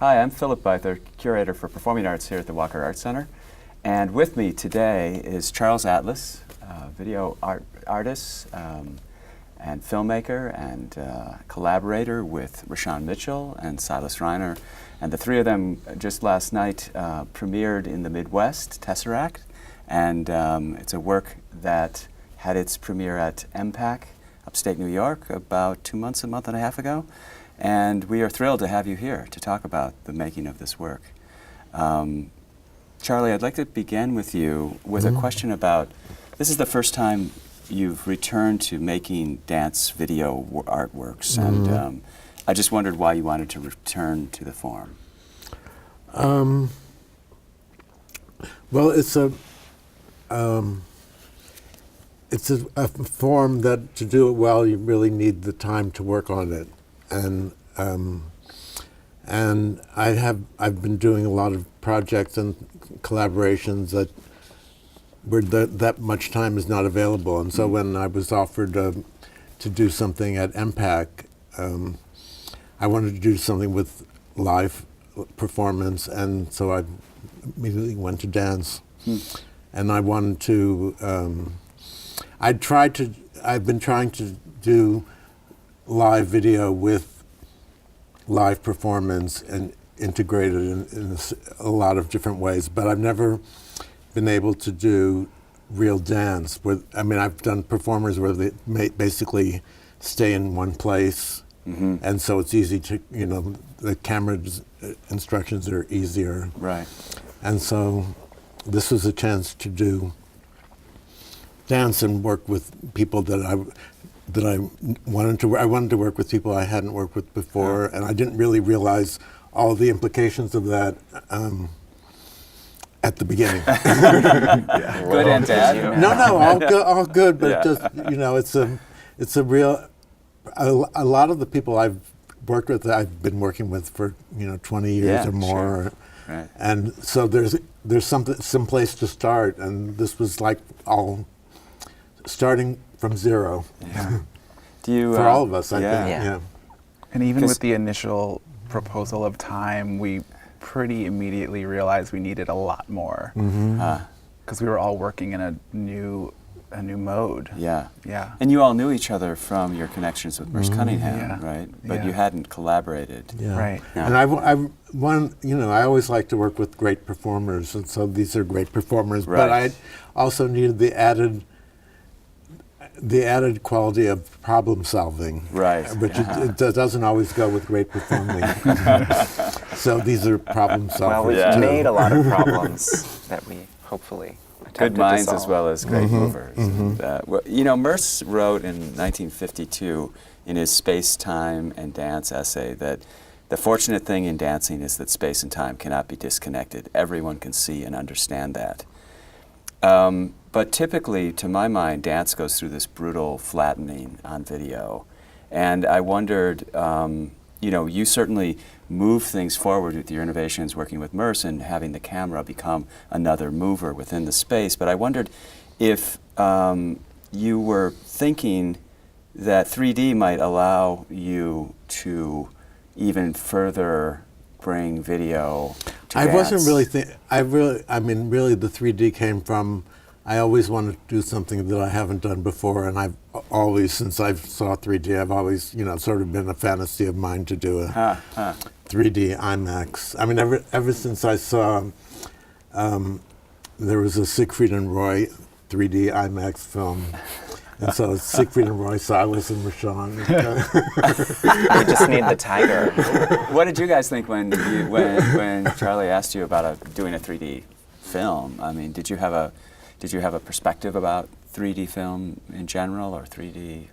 Hi, I'm Philip Bither, curator for performing arts here at the Walker Arts Center. And with me today is Charles Atlas, video artist and filmmaker and collaborator with Rashaun Mitchell and Silas Riener. And the three of them just last night premiered in the Midwest, Tesseract. And it's a work that had its premiere at MPAC, upstate New York, about a month and a half ago. And we are thrilled to have you here to talk about the making of this work. Charlie, I'd like to begin with you with a question about, this is the first time you've returned to making dance video artworks, and I just wondered why you wanted to return to the form. Well, it's a form that to do it well, you really need the time to work on it. And I've been doing a lot of projects and collaborations where that much time is not available. And so when I was offered to do something at MPAC, I wanted to do something with live performance, and so I immediately went to dance. And I wanted to. I've been trying to do live video with live performance and integrated in a lot of different ways, but I've never been able to do real dance. I've done performers where they basically stay in one place, and so it's easy to, the camera instructions are easier. Right. And so this was a chance to do dance and work with people that I wanted to work with people I hadn't worked with before, and I didn't really realize all the implications of that at the beginning. Good and bad? No, all good, but just, it's a real, a lot of the people I've worked with, I've been working with for, 20 years or more. Sure. Right. And so there's some place to start, and this was like all starting from zero. Yeah. Do you, for all of us, I think. Yeah. And even with the initial proposal of time, we pretty immediately realized we needed a lot more, because we were all working in a new mode. Yeah. Yeah. And you all knew each other from your connections with Merce Cunningham, right? But you hadn't collaborated. Yeah. Right. Yeah. And I always like to work with great performers, and so these are great performers. Right. But I also needed the added quality of problem solving, right? Which it doesn't always go with great performing. So these are problem solvers. Well, we've made a lot of problems that we hopefully good minds to as well as great movers. And, Merce wrote in 1952 in his Space, Time, and Dance essay that the fortunate thing in dancing is that space and time cannot be disconnected. Everyone can see and understand that. But typically, to my mind, dance goes through this brutal flattening on video. And I wondered, you certainly move things forward with your innovations working with Merce and having the camera become another mover within the space. But I wondered if you were thinking that 3D might allow you to even further bring video to I dance. wasn't really really the 3D came from, I always wanted to do something that I haven't done before, and I've always, since I saw 3D, I've always, sort of been a fantasy of mine to do a 3D IMAX. I mean, ever since I saw, there was a Siegfried and Roy 3D IMAX film, and so it's Siegfried and Roy, Silas and Rashaun. We just need the tiger. What did you guys think when Charlie asked you about doing a 3D film? I mean, did you have a perspective about 3D film in general, or 3D,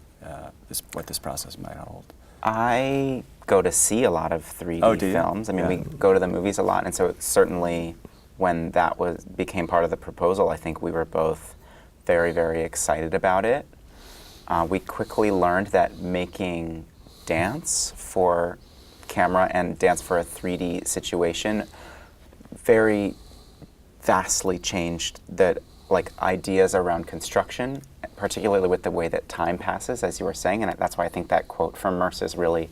what this process might hold? I go to see a lot of 3D films. I mean, we go to the movies a lot, and so certainly when that became part of the proposal, I think we were both very, very excited about it. We quickly learned that making dance for camera and dance for a 3D situation very vastly changed the ideas around construction, particularly with the way that time passes, as you were saying, and that's why I think that quote from Merce is really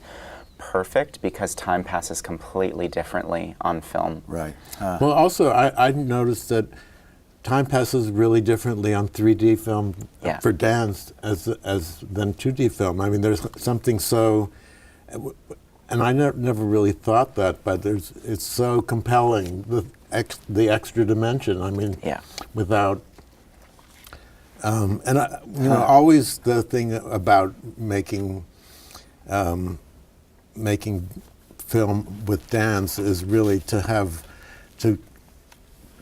perfect because time passes completely differently on film. Right. Well, also, I noticed that time passes really differently on 3D film Yeah. for dance as than 2D film. I mean, there's something so, and I never really thought that, but it's so compelling, the extra dimension. I mean, Yeah. without, and always the thing about making film with dance is really to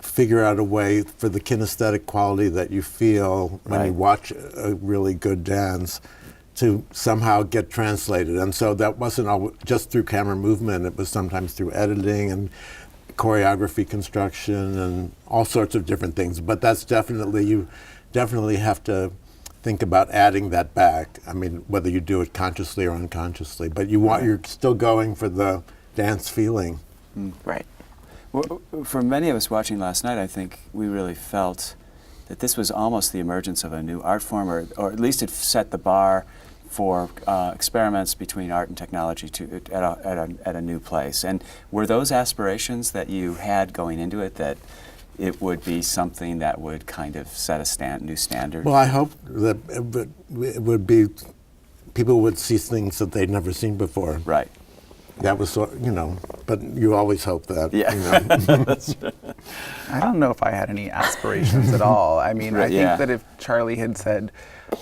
figure out a way for the kinesthetic quality that you feel when you watch a really good dance to somehow get translated. And so that wasn't just through camera movement, it was sometimes through editing and choreography construction and all sorts of different things. But that's you definitely have to think about adding that back. I mean, whether you do it consciously or unconsciously, but you're still going for the dance feeling. Right. Well, for many of us watching last night, I think we really felt that this was almost the emergence of a new art form, or at least it set the bar for experiments between art and technology at a new place. And were those aspirations that you had going into it, that it would be something that would kind of set a new standard? Well, I hope that it would be, people would see things that they'd never seen before. Right. That was, but you always hope that. Yeah. That's right. I don't know if I had any aspirations at all. I mean, I think that if Charlie had said,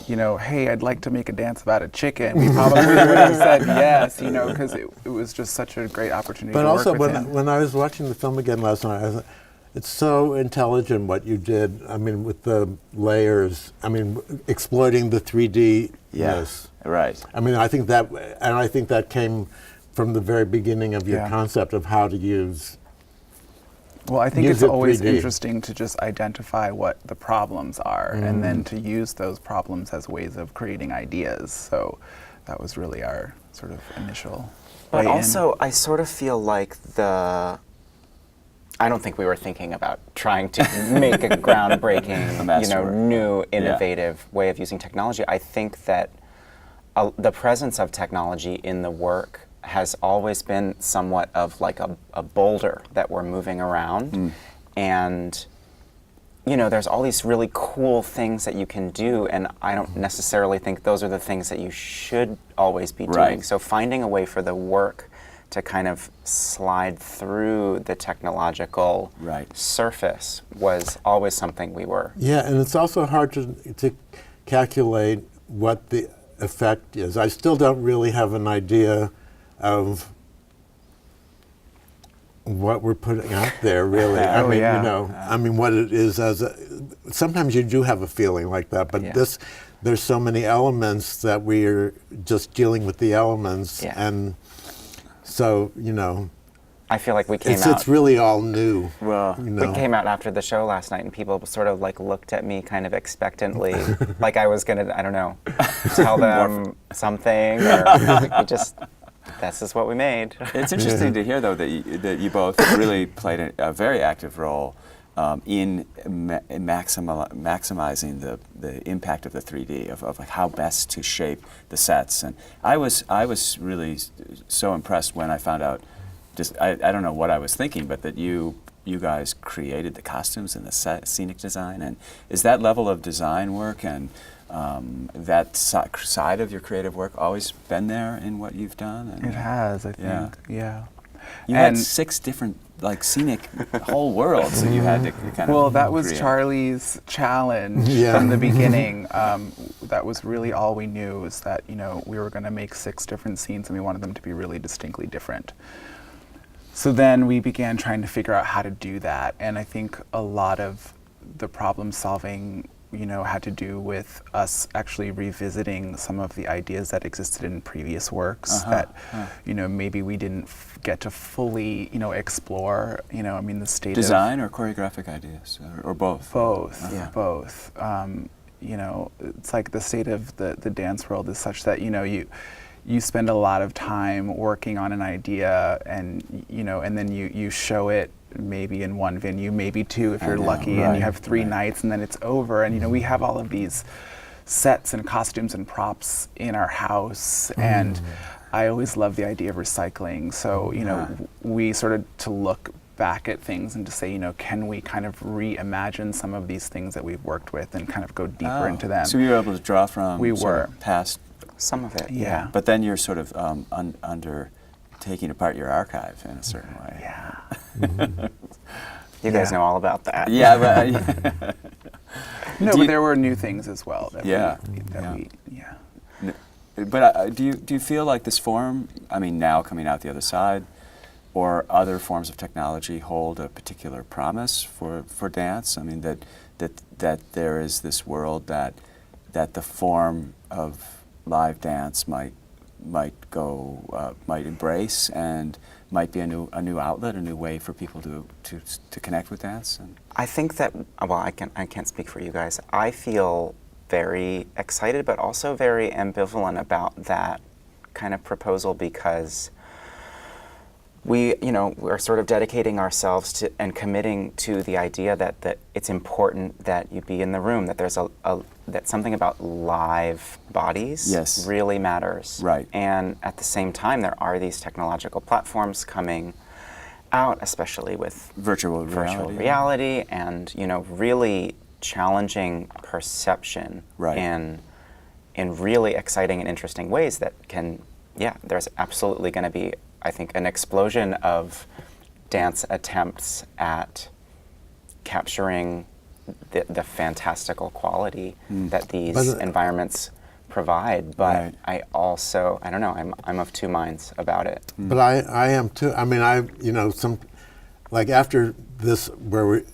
hey, I'd like to make a dance about a chicken, we probably would have said yes, because it was just such a great opportunity But to also, work with him. when I was watching the film again last night, I thought, it's so intelligent what you did. I mean, with the layers. I mean, exploiting the 3D. Yes. Right. I mean, I think that came from the very beginning of your concept of how to use. Well, I think it's it always 3D. interesting to just identify what the problems are and then to use those problems as ways of creating ideas. So that was really our sort of initial But way also, I sort of feel like I don't think we were thinking about trying to make a groundbreaking, new, innovative way of using technology. I think that the presence of technology in the work has always been somewhat of like a boulder that we're moving around. And, there's all these really cool things that you can do, and I don't necessarily think those are the things that you should always be doing. Right. So finding a way for the work to kind of slide through the technological surface was always something we were. Yeah, and it's also hard to calculate what the effect is. I still don't really have an idea of what we're putting out there, really. I mean, what it is sometimes you do have a feeling like that, but there's so many elements that we're just dealing with the elements, and so, I feel like we came out. It's really all new. Well, we came out after the show last night, and people sort of like looked at me kind of expectantly, like I was gonna, I don't know, tell them something, or this is what we made. It's interesting to hear, though, that you both really played a very active role in maximizing the impact of the 3D, of like how best to shape the sets. And I was really so impressed when I found out. I don't know what I was thinking, but that you guys created the costumes and the scenic design. And is that level of design work and that side of your creative work always been there in what you've done? And It has, I think. Yeah. You had 6 different scenic whole worlds that you had to kind of. Well, that was create. Charlie's challenge from the beginning. That was really all we knew, was that we were going to make 6 different scenes, and we wanted them to be really distinctly different. So then we began trying to figure out how to do that, and I think a lot of the problem solving had to do with us actually revisiting some of the ideas that existed in previous works that maybe we didn't get to fully explore. The state design or choreographic ideas, or both. Both. It's like the state of the dance world is such that you spend a lot of time working on an idea, and and then you show it maybe in one venue, maybe 2 if you're lucky, and you have 3 nights, and then it's over. And we have all of these sets and costumes and props in our house, and I always love the idea of recycling. So, you know, we sort of to look back at things and to say, you know, can we kind of reimagine some of these things that we've worked with and kind of go deeper into them? So you were able to draw from We sort were. of past. Some of it, Yeah. But then you're sort of under taking apart your archive in a certain way. Yeah. You guys know all about that. Yeah. But, No, Do but you- there were new things as well. That Yeah. But do you feel like this form, I mean, now coming out the other side, or other forms of technology hold a particular promise for dance? I mean, that there is this world that the form of live dance might embrace, and might be a new outlet, a new way for people to connect with dance. And I think that, well, I can't speak for you guys. I feel very excited, but also very ambivalent about that kind of proposal, because we're sort of dedicating ourselves to and committing to the idea that it's important that you be in the room, that there's that something about live bodies really matters. Right. And at the same time, there are these technological platforms coming out, especially with virtual reality and, you know, really challenging perception in really exciting and interesting ways that can, there's absolutely going to be, I think, an explosion of dance attempts at capturing the fantastical quality that these environments provide. But I also, I don't know, I'm of two minds about it. But I am too. I mean, some, like after this, in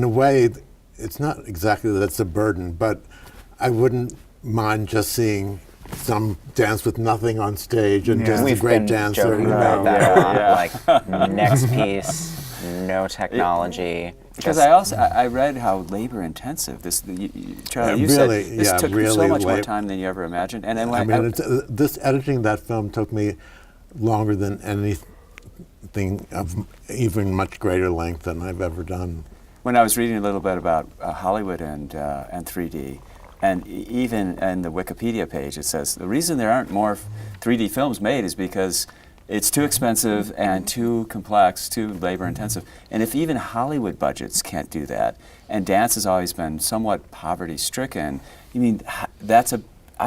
a way, it's not exactly that it's a burden, but I wouldn't mind just seeing some dance with nothing on stage and just a great dancer. We've been joking about that a lot, like next piece, no technology. Because I read how labor intensive this. Charlie, you said this took so much more time than you ever imagined. And then this editing that film took me longer than anything of even much greater length than I've ever done. When I was reading a little bit about Hollywood and 3D, and even in the Wikipedia page, it says the reason there aren't more 3D films made is because it's too expensive and too complex, too labor intensive. And if even Hollywood budgets can't do that, and dance has always been somewhat poverty stricken, I mean, I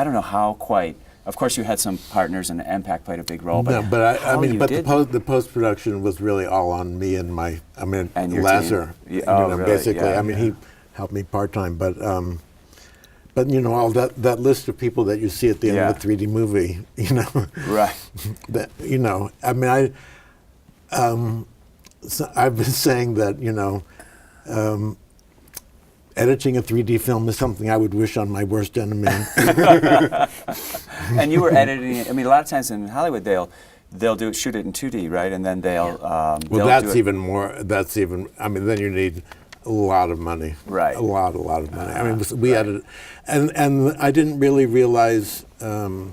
don't know how quite. Of course, you had some partners, and MPAC played a big role. But the post production was really all on me and Lazar. Really? Basically, Yeah, he helped me part time, but all that list of people that you see at the end of a 3D movie, right? So I've been saying that editing a 3D film is something I would wish on my worst enemy. And you were editing it. I mean, a lot of times in Hollywood, they'll shoot it in 2D, right? And then they'll. That's even more. That's even. I mean, then you need a lot of money. Right. A lot of money. I mean, we edited, and I didn't really realize the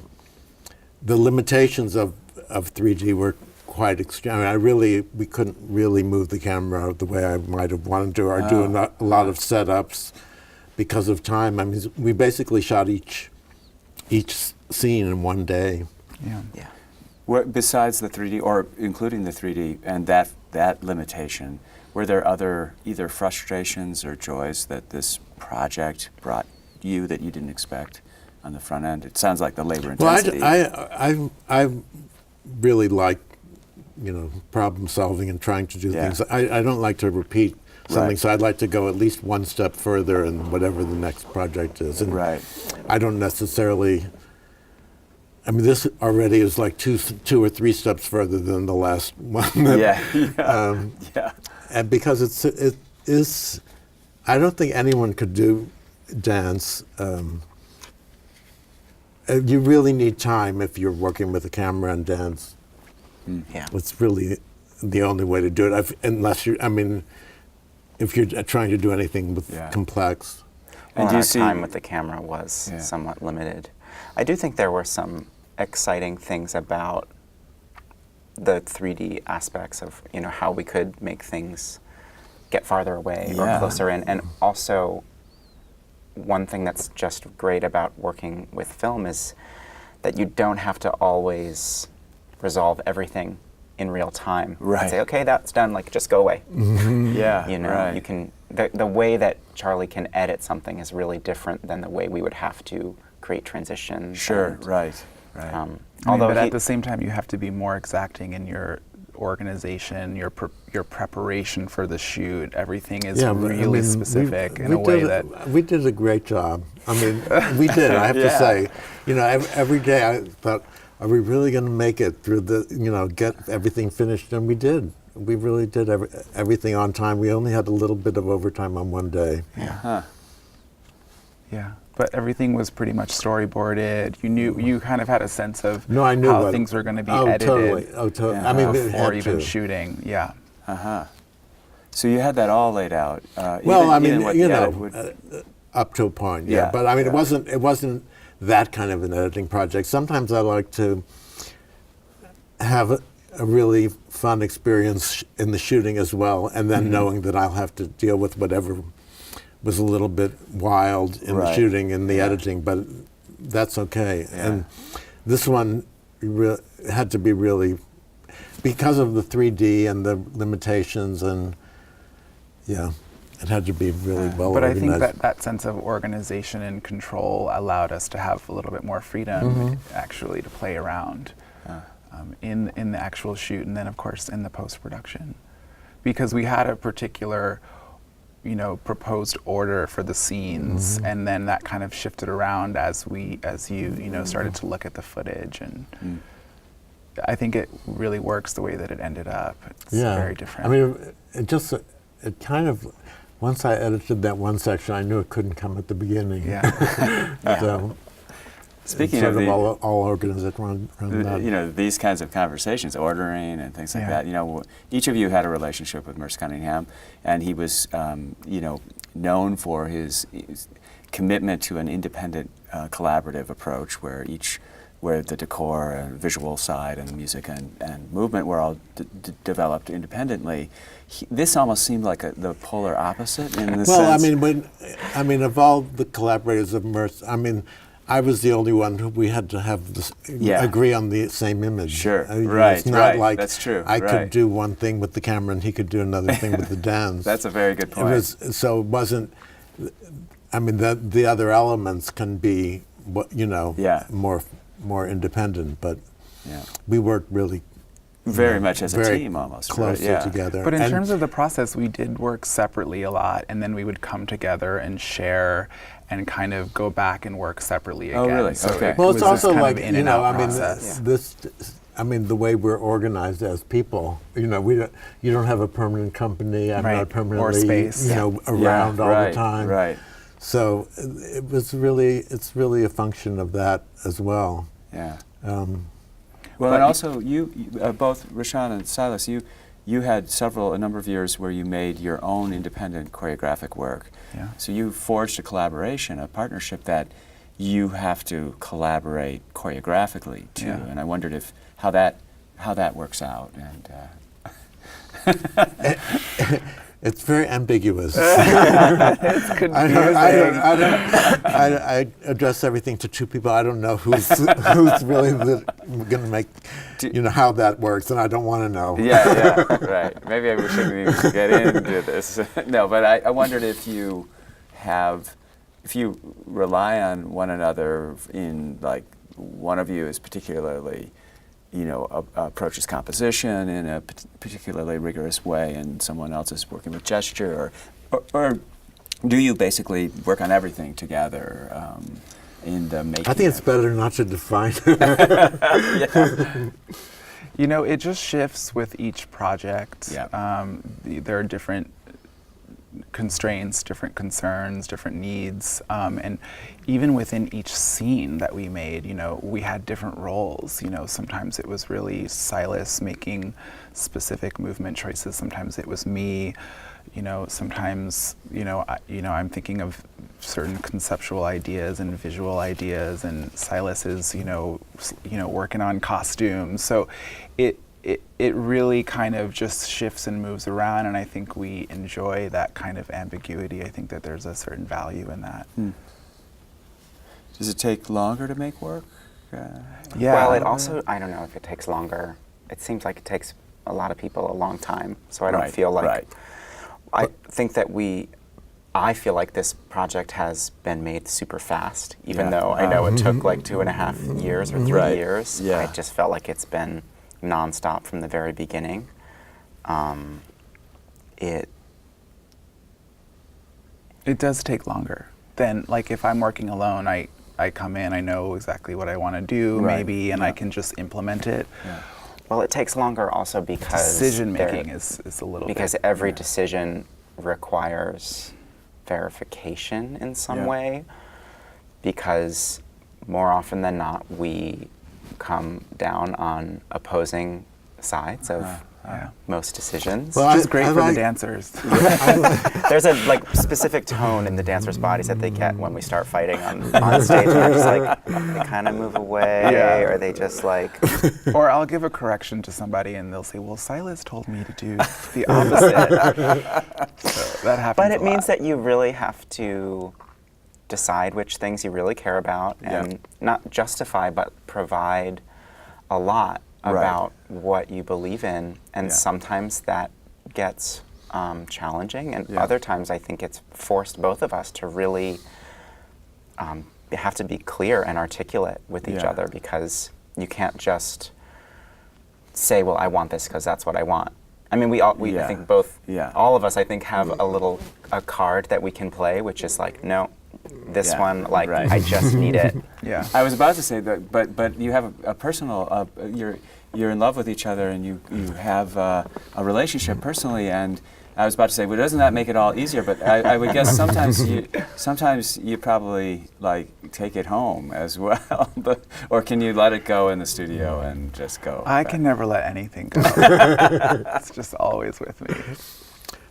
limitations of 3D were quite extreme. I mean, we couldn't really move the camera the way I might have wanted to, or do a lot of setups because of time. I mean, we basically shot each scene in one day. Yeah. Besides the 3D, or including the 3D, and that limitation, were there other either frustrations or joys that this project brought you that you didn't expect on the front end? It sounds like the labor intensity. Well, I really like problem solving and trying to do things. I don't like to repeat something, so I'd like to go at least one step further in whatever the next project is. And I don't necessarily. I mean, this already is like two or three steps further than the last one. And because it is, I don't think anyone could do dance. You really need time if you're working with a camera and dance. It's really the only way to do it, if you're trying to do anything with complex. And our time with the camera was somewhat limited. I do think there were some exciting things about the 3D aspects of how we could make things get farther away or closer in. And also, one thing that's just great about working with film is that you don't have to always resolve everything in real time. Right. And say, okay, that's done, like, just go away. Yeah, You know, right. you can, the way that Charlie can edit something is really different than the way we would have to create transitions. Sure, and, right, right. Although but at the same time, you have to be more exacting in your organization, your preparation for the shoot. Everything is really specific in a way that we did a great job. I mean, we did. I have to say, you know, every day I thought, are we really going to make it through the, you know, get everything finished? And we did. We really did everything on time. We only had a little bit of overtime on one day. Yeah. But everything was pretty much storyboarded. You knew, you kind of had a sense of I knew how things were going to be edited. Totally. I mean, before even shooting. Yeah. So you had that all laid out. Well, I mean, what you the know, edit would- up to a point. Yeah. But I mean, it wasn't that kind of an editing project. Sometimes I like to have a really fun experience in the shooting as well, and then knowing that I'll have to deal with whatever was a little bit wild in the shooting and the editing, but that's okay. Yeah. And this one had to be really, because of the 3D and the limitations, and it had to be really well But organized. I think that sense of organization and control allowed us to have a little bit more freedom actually to play around in the actual shoot, and then of course in the post-production, because we had a particular proposed order for the scenes, and then that kind of shifted around as you started to look at the footage, and I think it really works the way that it ended up. It's very different. I mean, it kind of, once I edited that one section, I knew it couldn't come at the beginning. So speaking sort of all organized around that. These kinds of conversations, ordering and things like that. Each of you had a relationship with Merce Cunningham, and he was, known for his commitment to an independent, collaborative approach, where the decor and visual side and the music and movement were all developed independently. This almost seemed like the polar opposite in the sense. Well, of all the collaborators of Merce, I was the only one who we had to have this agree on the same image. Sure, It's not like that's true. I could do one thing with the camera and he could do another thing with the dance. That's a very good point. It wasn't. The other elements can be more independent, but we worked really very much as a team, almost closely together. But in terms of the process, we did work separately a lot, and then we would come together and share and kind of go back and work separately again. Oh, really? So okay. Well, it's also like, process. the way we're organized as people, you don't have a permanent company. I'm not permanently, or space. Around all the time. Right. So it's really a function of that as well. Yeah. Well, and also you both Rashaun and Silas, you had a number of years where you made your own independent choreographic work. Yeah. So you forged a collaboration, a partnership that you have to collaborate choreographically too. Yeah. And I wondered how that works out. And it's very ambiguous. It's confusing. I address everything to two people. I don't know who's really going to make, how that works, and I don't want to know. Yeah, right. Maybe we shouldn't even get into this. No, but I wondered if you rely on one another in, like, one of you is particularly, approaches composition in a particularly rigorous way, and someone else is working with gesture, or do you basically work on everything together in the making? I think it's better not to define. It just shifts with each project. Yeah. There are different constraints, different concerns, different needs, and even within each scene that we made, we had different roles. Sometimes it was really Silas making specific movement choices. Sometimes it was me. Sometimes I'm thinking of certain conceptual ideas and visual ideas, and Silas is working on costumes. So it really kind of just shifts and moves around, and I think we enjoy that kind of ambiguity. I think that there's a certain value in that. Does it take longer to make work Yeah. Well, it also, I don't know if it takes longer. It seems like it takes a lot of people a long time. So I don't feel like, I think that I feel like this project has been made super fast, even though I know it took like 2.5 years or 3 years. Yeah. I just felt like it's been nonstop from the very beginning. It does take longer. Then, like, if I'm working alone, I come in, I know exactly what I want to do, maybe, and I can just implement it. Yeah. Well, it takes longer also because Decision making is a little because bit, every decision requires verification in some way, because more often than not we come down on opposing sides of most decisions. Well, which is great for the dancers. There's a specific tone in the dancers' bodies that they get when we start fighting on stage. And they're just like, they kind of move away, or they just like... Or I'll give a correction to somebody and they'll say, well, Silas told me to do the opposite. So that happens But it a means lot. that you really have to decide which things you really care about and not justify, but provide a lot about what you believe in. And sometimes that gets challenging, and other times I think it's forced both of us to really have to be clear and articulate with each other, because you can't just say, well, I want this because that's what I want. I mean, I think both, all of us, I think, have a card that we can play, which is like, no, this one, like, I just need it. I was about to say that, but you have a personal, you're in love with each other, and you have a relationship personally, and I was about to say, well, doesn't that make it all easier? But I would guess sometimes you probably like take it home as well, or can you let it go in the studio and just go? I can never let anything go. It's just always with me.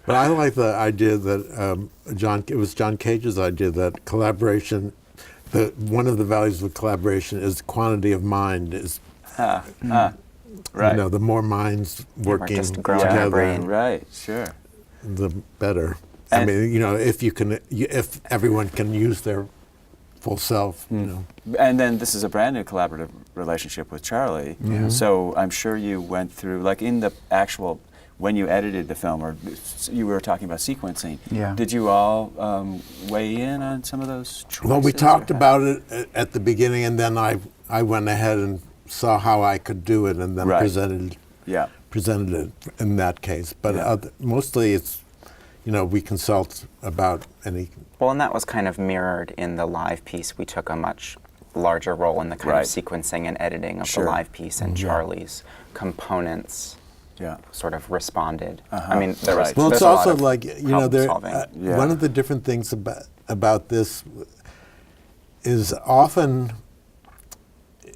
But I like the idea that it was John Cage's idea that collaboration, one of the values of collaboration is quantity of mind. Is right. You know, the more minds working just growing our together, brain. Right. Sure. the better. And I mean, you know, if everyone can use their full self, you know. And then this is a brand new collaborative relationship with Charlie. So I'm sure you went through, like in the actual, when you edited the film, or you were talking about sequencing, did you all weigh in on some of those choices? Well, we talked about it at the beginning, and then I went ahead and saw how I could do it, and then presented it in that case. But mostly it's, you know, we consult about any... Well, and that was kind of mirrored in the live piece. We took a much larger role in the kind of sequencing and editing of the live piece, and Charlie's components sort of responded. I mean, there was well, it's also like, you know, one of the different things about this is often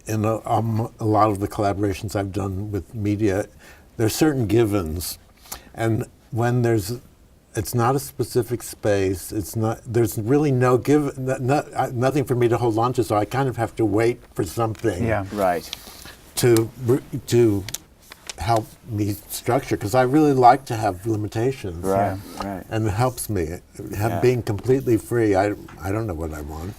in a lot of the collaborations I've done with media, there's certain givens, and when it's not a specific space, there's really no nothing for me to hold on to, so I kind of have to wait for something to help me structure, because I really like to have limitations. And it helps me. Being completely free, I don't know what I want.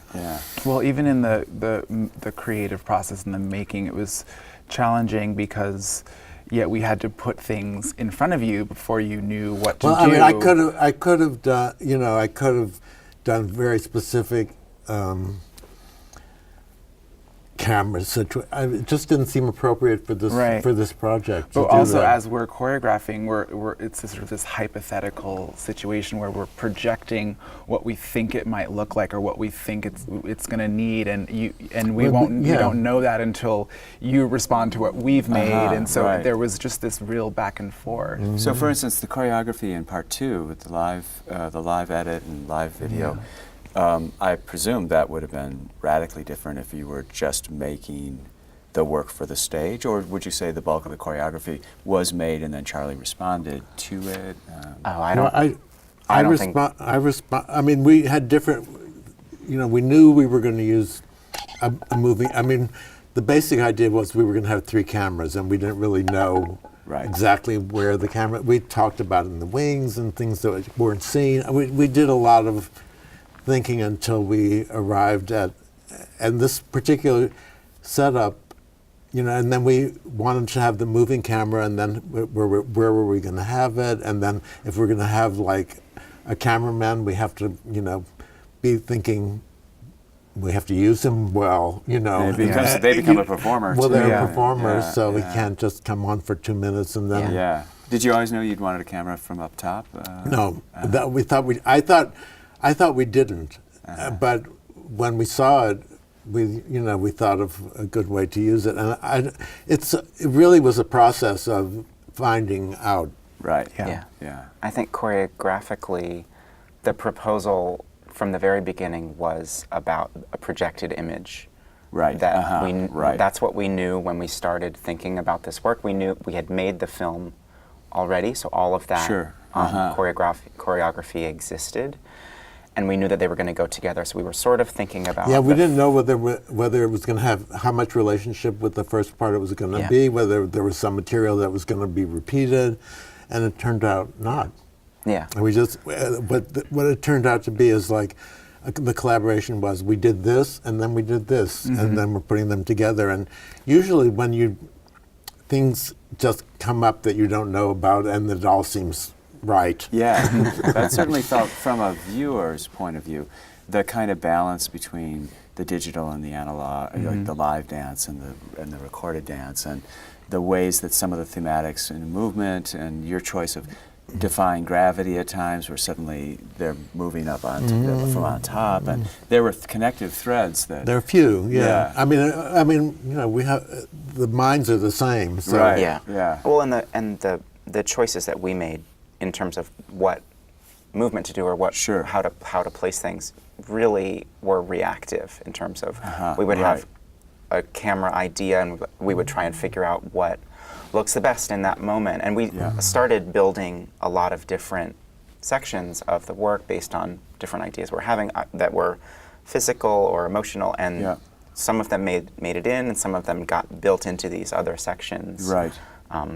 Well, even in the creative process and the making, it was challenging because we had to put things in front of you before you knew what to do. Well, I mean, I could have done, you know, I could have done very specific cameras. It just didn't seem appropriate for this project. But also, as we're choreographing, it's sort of this hypothetical situation where we're projecting what we think it might look like, or what we think it's going to need, and we don't know that until you respond to what we've made, and so there was just this real back and forth. So, for instance, the choreography in part 2 with the live edit and live video. I presume that would have been radically different if you were just making the work for the stage, or would you say the bulk of the choreography was made and then Charlie responded to it? I mean, we had different, you know, we knew we were going to use a movie. I mean, the basic idea was we were going to have 3 cameras, and we didn't really know exactly where the camera, we talked about it in the wings and things that weren't seen. We did a lot of thinking until we arrived at, and this particular, setup, and then we wanted to have the moving camera, and then where were we going to have it? And then if we're going to have like a cameraman, we have to, be thinking we have to use him well, They become a performer. Well, too. they're Yeah. performers, Yeah, so we yeah. can't just come on for 2 minutes and then. Yeah. Did you always know you'd wanted a camera from up top? No, I thought we didn't, but when we saw it, we thought of a good way to use it, and it really was a process of finding out. Right. Yeah. I think choreographically, the proposal from the very beginning was about a projected image. Right. That that's what we knew when we started thinking about this work. We knew we had made the film already, so all of that choreography existed, and we knew that they were going to go together. So we were sort of thinking about. Yeah, we didn't know whether it was going to have how much relationship with the first part it was going to be, whether there was some material that was going to be repeated, and it turned out not. Yeah. And we just, what it turned out to be is like, the collaboration was we did this and then we did this and then we're putting them together. And usually when things just come up that you don't know about and it all seems right. Yeah, that certainly felt, from a viewer's point of view, the kind of balance between the digital and the analog, like the live dance and the recorded dance, and the ways that some of the thematics and movement and your choice of defying gravity at times, where suddenly they're moving up from on top, and there were connective threads that. There are few, yeah. I mean, we have the minds are the same. So. Right. Yeah. Well, and the choices that we made in terms of what movement to do or how to place things really were reactive in terms of we would have a camera idea and we would try and figure out what looks the best in that moment. And we started building a lot of different sections of the work based on different ideas we're having that were physical or emotional, and some of them made it in, and some of them got built into these other sections. Right.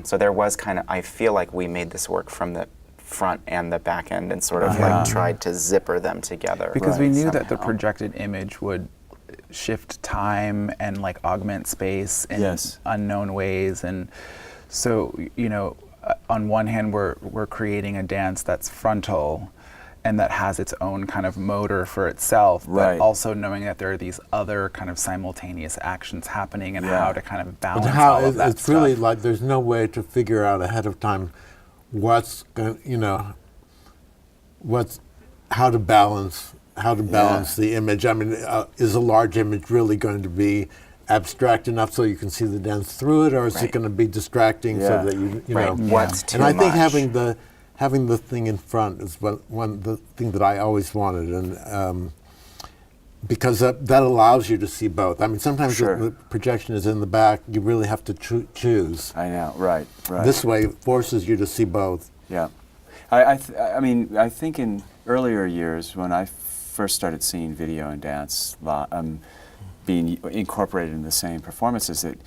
So there was I feel like we made this work from the front and the back end and sort of like tried to zipper them together. Because we knew that the projected image would shift time and like augment space in unknown ways, and so on one hand we're creating a dance that's frontal and that has its own kind of motor for itself, but also knowing that there are these other kind of simultaneous actions happening and how to kind of balance all of that it's stuff. really like there's no way to figure out ahead of time how to balance the image. I mean, is a large image really going to be abstract enough so you can see the dance through it, or is it going to be distracting so that you know? What's too much? And I think much? having the thing in front is the thing that I always wanted, and because that allows you to see both. I mean, sometimes the projection is in the back. You really have to choose. I know, right. This way, it forces you to see both. Yeah, I think in earlier years when I first started seeing video and dance being incorporated in the same performances, that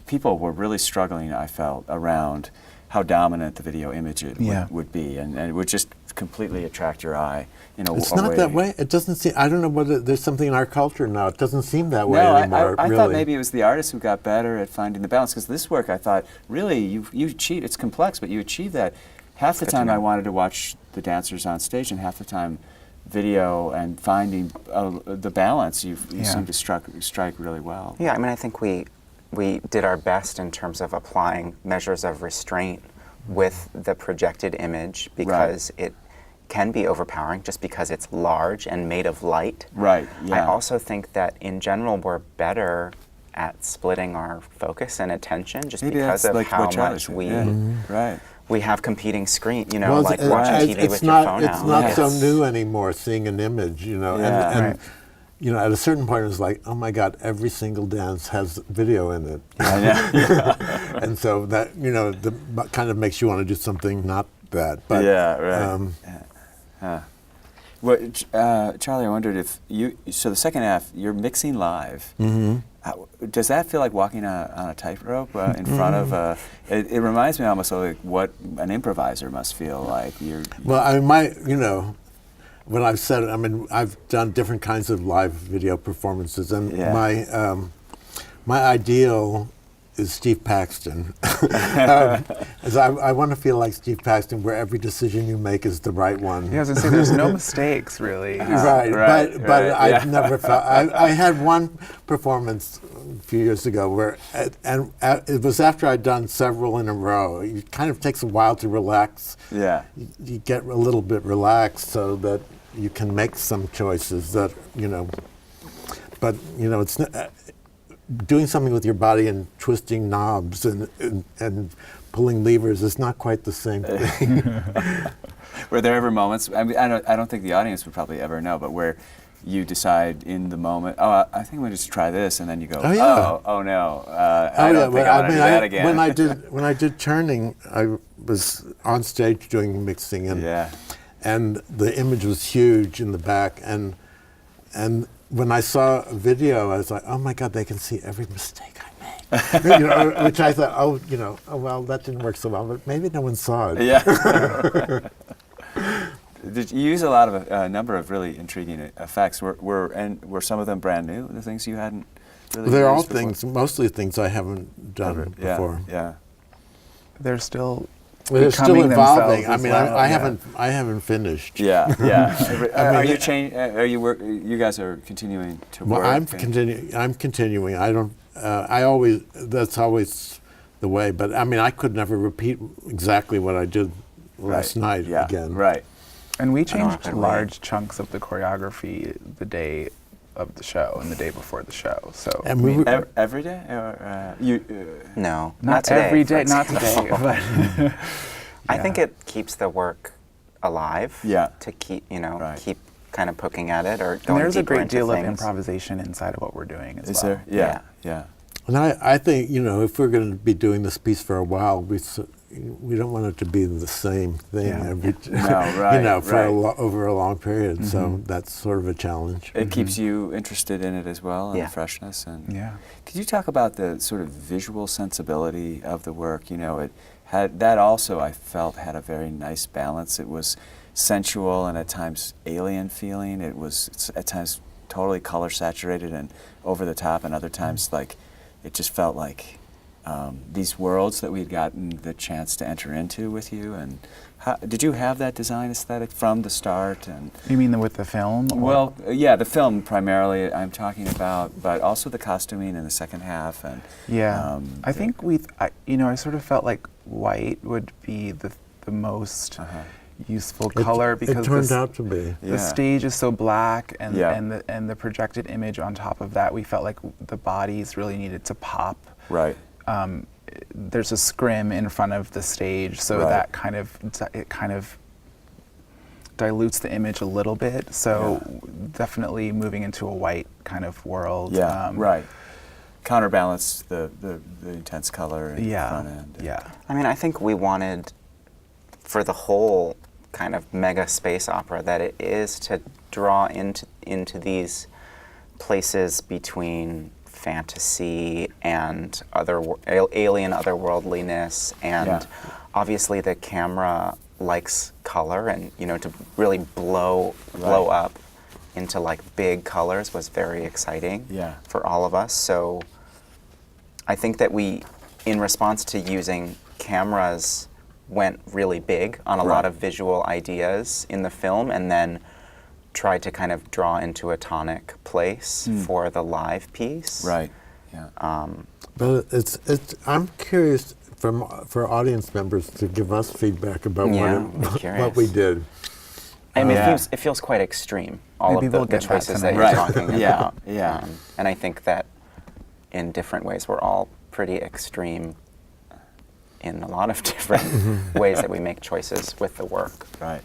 people were really struggling, I felt, around how dominant the video image would be, and it would just completely attract your eye in a way. It's not that way. It doesn't seem. I don't know whether there's something in our culture now. It doesn't seem that way anymore. I really. thought maybe it was the artists who got better at finding the balance. Because this work, I thought, really, you achieve. It's complex, but you achieve that. Half the time, I wanted to watch the dancers on stage, and half the time, video and finding the balance. You seem to strike really well. Yeah, I mean, I think we did our best in terms of applying measures of restraint with the projected image, because it can be overpowering just because it's large and made of light. Right, yeah. I also think that in general we're better at splitting our focus and attention just because of how much we have competing screen, like watching TV with your phone It's not so new anymore, seeing an image, and at a certain point it's like, oh my God, every single dance has video in it. And so that, kind of makes you want to do something not that. But, Well, Charlie, I wondered if so the second half, you're mixing live. Does that feel like walking on a tightrope in front of it reminds me almost of like what an improviser must feel like. Well, when I've said it, I mean, I've done different kinds of live video performances, and my ideal is Steve Paxton. As I want to feel like Steve Paxton, where every decision you make is the right one. Yeah, I was gonna say there's no mistakes really. But I've never felt. I had one performance a few years ago where, it was after I'd done several in a row. It kind of takes a while to relax. Yeah. You get a little bit relaxed so that you can make some choices that But it's not. Doing something with your body and twisting knobs and pulling levers is not quite the same thing. Were there ever moments? I mean, I don't think the audience would probably ever know, but where you decide in the moment, I think I'm going to just try this, and then you go, oh no, I don't think I want to do that again. When I did Turning, I was on stage doing mixing, and the image was huge in the back, and when I saw a video, I was like, oh my God, they can see every mistake I made. Which I thought, oh well, that didn't work so well, but maybe no one saw it. Yeah. Did you use a number of really intriguing effects? Were some of them brand new? The things you hadn't really They're used all things, mostly things I haven't done before. Yeah. They're still They're still becoming evolving. themselves I mean, as I haven't finished. Yeah. Are you you guys are continuing to work? Well, I'm continuing. I don't. That's always the way. But I mean, I could never repeat exactly what I did last night again. Right. And we changed large chunks of the choreography the day of the show and the day before the show. So and we every day, or No, not today, every day, not today. But I think it keeps the work alive. Yeah. To keep keep kind of poking at it or going and there's a deeper great into deal of things. improvisation inside of what we're doing as Is well. there? Yeah. And I think if we're going to be doing this piece for a while, we don't want it to be the same thing every over a long period. Mm-hmm. So that's sort of a challenge. It keeps you interested in it as well, and the freshness. And could you talk about the sort of visual sensibility of the work? It had that also. I felt had a very nice balance. It was sensual and at times alien feeling. It was at times totally color saturated and over the top, and other times like it just felt like these worlds that we'd gotten the chance to enter into with you. And did you have that design aesthetic from the start? And you mean with the film? Well, yeah, the film primarily I'm talking about, but also the costuming in the second half. And I think I sort of felt like white would be the most useful color because it turned out to be. The stage is so black, and the projected image on top of that, we felt like the bodies really needed to pop. Right. There's a scrim in front of the stage, so that kind of dilutes the image a little bit. So definitely moving into a white kind of world. Yeah, right. Counterbalance the intense color in the front end. Yeah. I mean, I think we wanted for the whole kind of mega space opera that it is to draw into these places between fantasy and alien otherworldliness, and obviously the camera likes color, and to really blow up into like big colors was very exciting for all of us. So I think that we, in response to using cameras, went really big on a lot of visual ideas in the film, and then tried to kind of draw into a tonic place for the live piece. Right. Yeah. But I'm curious for audience members to give us feedback about what we did. I mean, it feels quite extreme. All Maybe of the choices that you're talking about. Yeah. And I think that in different ways we're all pretty extreme in a lot of different ways that we make choices with the work. Right.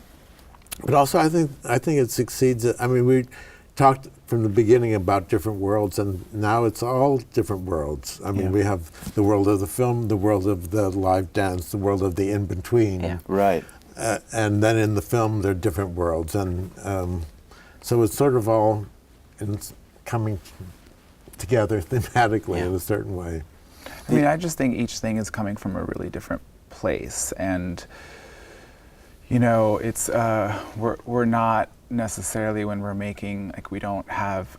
But also, I think it succeeds. I mean, we talked from the beginning about different worlds, and now it's all different worlds. I mean, we have the world of the film, the world of the live dance, the world of the in-between. Yeah. Right. And then in the film, there are different worlds. And so it's sort of all coming together thematically in a certain way. I mean, I just think each thing is coming from a really different place, and it's we're not necessarily, when we're making, like, we don't have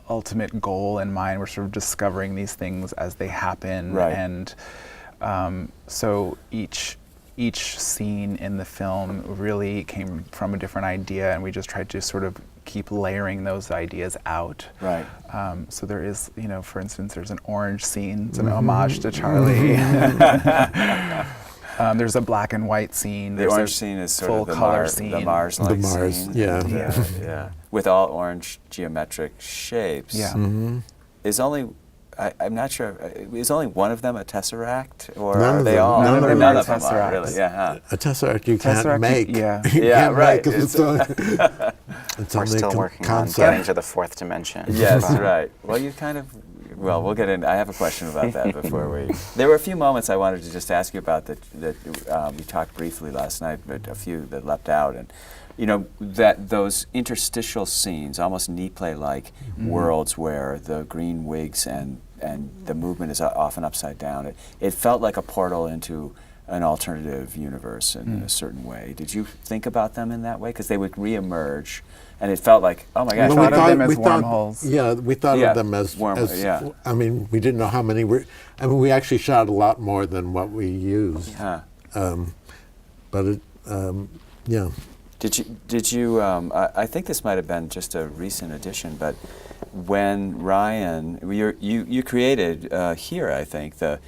ultimate goal in mind. We're sort of discovering these things as they happen, Right. and so each scene in the film really came from a different idea, and we just tried to sort of keep layering those ideas out. Right. So there is, for instance, there's an orange scene. It's an homage to Charlie. There's a black and white scene. The There's orange a scene is sort full of the color scene. the Mars-like The Mars, scene. yeah. Yeah. With all orange geometric shapes. Yeah. Is only, I'm not sure, is only one of them a Tesseract? Or None are of they them. all? None of them None are of them are, Tesseracts. really. Yeah. Huh. A Tesseract you Tesseract, can't make. yeah. You Yeah, can't right. make 'cause it's We're only a still working concept. on getting to the fourth dimension. Yes, But right. Well, you kind of, we'll get in. I have a question about that before we. There were a few moments I wanted to just ask you about that we talked briefly last night, but a few that leapt out, and that those interstitial scenes, almost knee play-like worlds where the green wigs and the movement is often upside down. It felt like a portal into an alternative universe in a certain way. Did you think about them in that way? Because they would reemerge, and it felt like, oh my gosh. Well, thought of them as wormholes. Yeah, we thought Yeah, of them as yeah. I mean, we didn't know how many were. I mean, we actually shot a lot more than what we used. Huh. But it, yeah. Did you? I think this might have been just a recent addition, but when Ryan, you created here, I think the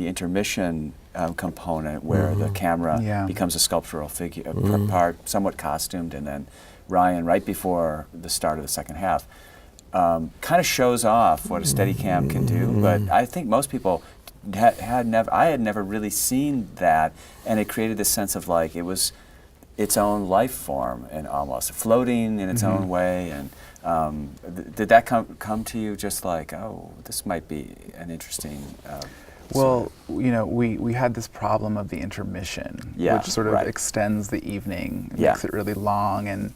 intermission component where the camera becomes a sculptural figure, part somewhat costumed, and then Ryan, right before the start of the second half, kind of shows off what a Steadicam can do. But I think most people had never really seen that, and it created this sense of like it was its own life form and almost floating in its own way. And did that come to you just like, oh, this might be an interesting? Well, we had this problem of the intermission, which sort of extends the evening, makes it really long, and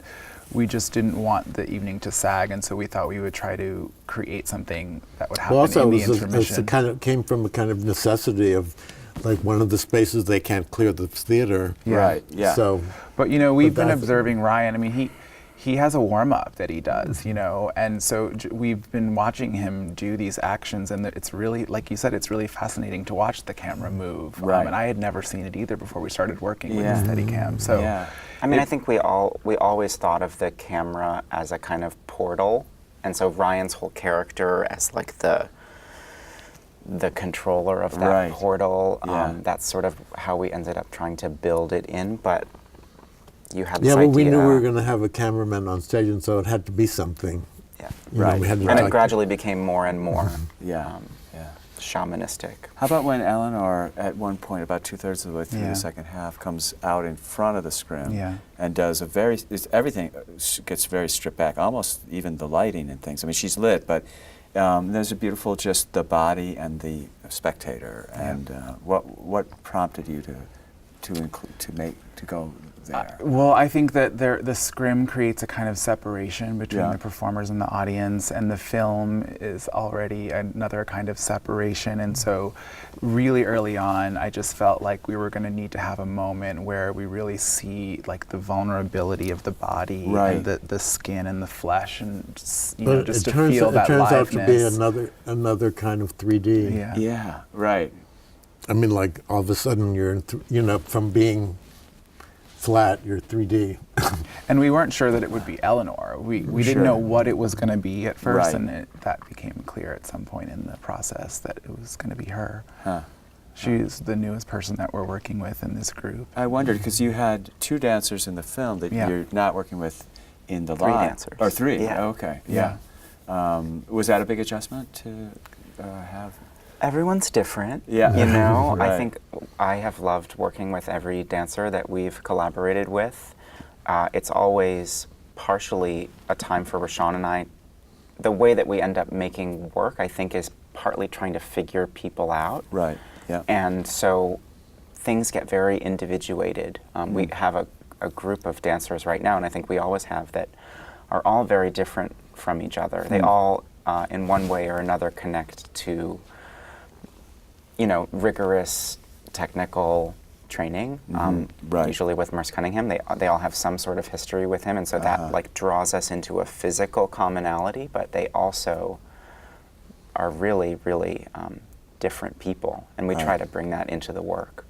we just didn't want the evening to sag, and so we thought we would try to create something that would happen in the intermission. It kind of came from a kind of necessity of, like, one of the spaces they can't clear the theater. Right. Yeah. So, but we've been observing Ryan. I mean, he has a warm-up that he does, and so we've been watching him do these actions, and it's really, like you said, it's really fascinating to watch the camera move. Right. And I had never seen it either before we started working with the Steadicam. So, I mean, I think we always thought of the camera as a kind of portal, and so Ryan's whole character as like the controller of that portal. That's sort of how we ended up trying to build it in, but you had this idea. Well, we knew we were going to have a cameraman on stage, and so it had to be something. Yeah. And it gradually became more and more shamanistic. How about when Eleanor, at one point, about 2/3 of the way through the second half, comes out in front of the scrim and does everything gets very stripped back, almost even the lighting and things. I mean, she's lit, but there's a beautiful, just the body and the spectator. And what prompted you to go there? Well, I think that the scrim creates a kind of separation between the performers and the audience, and the film is already another kind of separation. And so really early on, I just felt like we were going to need to have a moment where we really see like the vulnerability of the body and the skin and the flesh, and just to feel that liveness. It turns out to be another kind of 3D. Yeah, right. I mean, like, all of a sudden you're, from being flat, you're 3D. And we weren't sure that it would be Eleanor. We didn't know what it was going to be at first, and that became clear at some point in the process that it was going to be her. Huh. She's the newest person that we're working with in this group. I wondered, because you had 2 dancers in the film that you're not working with in the 3 live. dancers. Or 3, Yeah. Okay. Yeah. Was that a big adjustment to have? Everyone's different. Yeah. I think I have loved working with every dancer that we've collaborated with. It's always partially a time for Rashaun and I. The way that we end up making work, I think, is partly trying to figure people out. Right. Yeah. And so things get very individuated. We have a group of dancers right now, and I think we always have, that are all very different from each other. They all, in one way or another, connect to rigorous technical training. Right. Usually with Merce Cunningham, they all have some sort of history with him, and so that like draws us into a physical commonality. But they also are really, really different people, and we try to bring that into the work.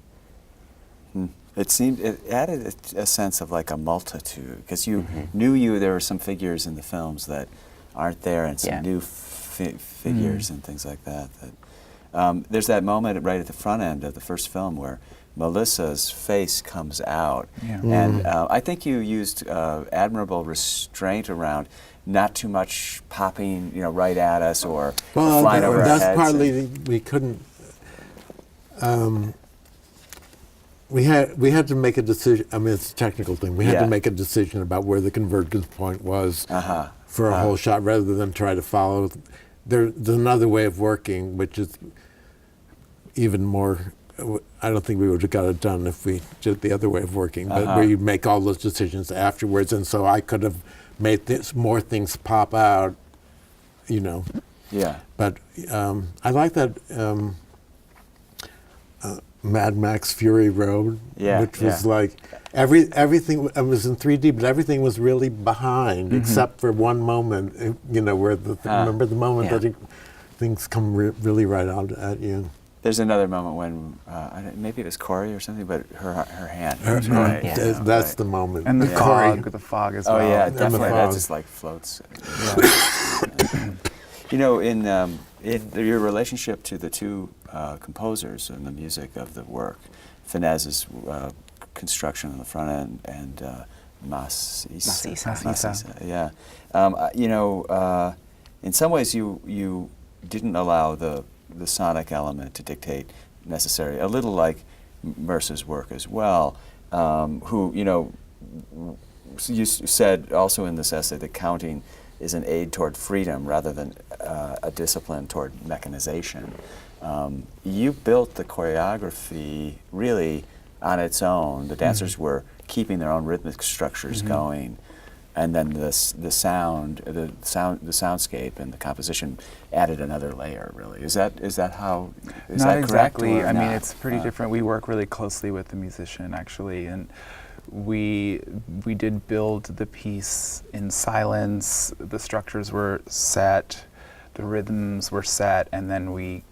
It added a sense of like a multitude, because you knew there were some figures in the films that aren't there, and some new figures and things like that. There's that moment right at the front end of the first film where Melissa's face comes out, and I think you used admirable restraint around not too much popping, right at us or flying over our heads. That's partly we couldn't. We had to make a decision. I mean, it's a technical thing. We had to make a decision about where the convergence point was for a whole shot, rather than try to follow. There's another way of working, which is even more. I don't think we would have got it done if we did the other way of working, but where you make all those decisions afterwards. And so I could have made more things pop out, Yeah. But I like that. Mad Max Fury Road, which was like everything. It was in 3D, but everything was really behind, except for one moment. Where remember the moment that things come really right out at you. There's another moment when maybe it was Corey or something, but her hand. That's the moment. And the fog as well. Oh yeah, definitely. That just like floats. In your relationship to the two composers and the music of the work, Finez's construction on the front end and Masisa. Yeah. In some ways you didn't allow the sonic element to dictate necessarily, a little like Merce's work as well, who, you said also in this essay that counting is an aid toward freedom rather than a discipline toward mechanization. You built the choreography really on its own. The dancers were keeping their own rhythmic structures going, and then the soundscape and the composition added another layer. Really, is that how? Is not that exactly. Correct, I mean, it's pretty different. We work really closely with the musician actually, and we did build the piece in silence. The structures were set, the rhythms were set, and then we